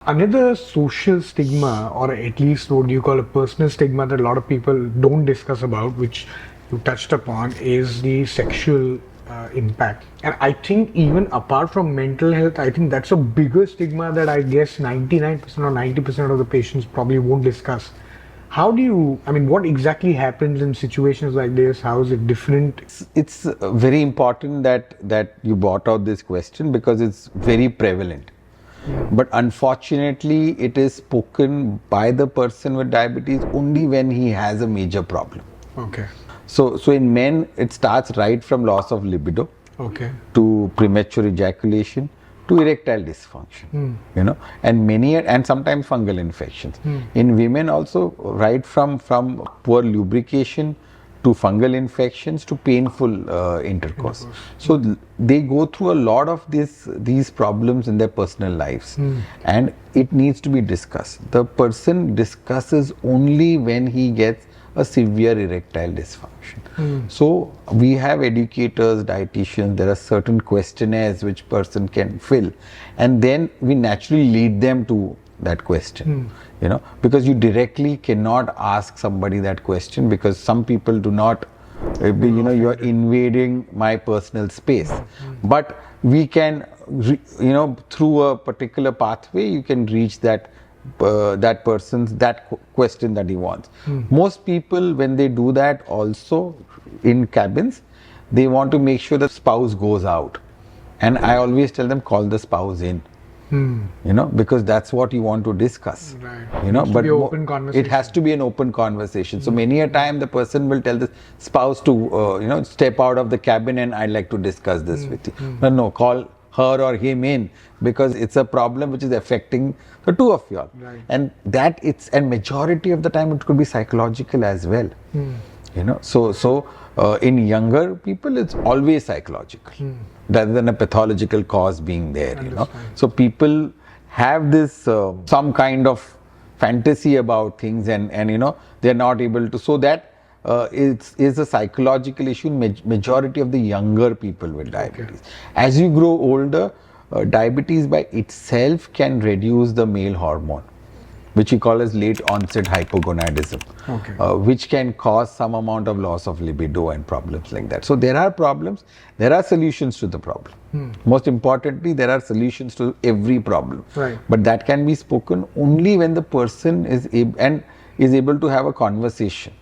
Another social stigma, or at least what you call a personal stigma that a lot of people don't discuss about, which you touched upon, is the sexual impact. And I think even apart from mental health, I think that's a bigger stigma that I guess 99% or 90% of the patients probably won't discuss. How do you, I mean, what exactly happens in situations like this? How is it different? It's very important that you brought out this question because it's very prevalent. But unfortunately, it is spoken by the person with diabetes only when he has a major problem. Okay. So in men, it starts right from loss of libido Okay. to premature ejaculation to erectile dysfunction, and sometimes fungal infections. In women also, right from poor lubrication to fungal infections to painful intercourse. So they go through a lot of these problems in their personal lives, and it needs to be discussed. The person discusses only when he gets a severe erectile dysfunction. So we have educators, dietitians, there are certain questionnaires which person can fill, and then we naturally lead them to that question, because you directly cannot ask somebody that question because some people do not, you are invading my personal space. But we can, through a particular pathway, you can reach that person's question that he wants. Most people, when they do that also in cabins, they want to make sure the spouse goes out, and I always tell them, call the spouse in. Because that's what you want to discuss. Right. But open conversation. it has to be an open conversation. So many a time the person will tell the spouse to, step out of the cabin and I'd like to discuss this with you. No, call her or him in because it's a problem which is affecting the two of you all. Right. And and majority of the time it could be psychological as well. So in younger people it's always psychological rather than a pathological cause being there. So people have this some kind of fantasy about things, and they're not able to, so that is a psychological issue in majority of the younger people with diabetes. As you grow older, diabetes by itself can reduce the male hormone, which we call as late onset hypogonadism, which can cause some amount of loss of libido and problems like that. So there are problems, there are solutions to the problem. Most importantly, there are solutions to every problem. Right. But that can be spoken only when the person is able to have a conversation.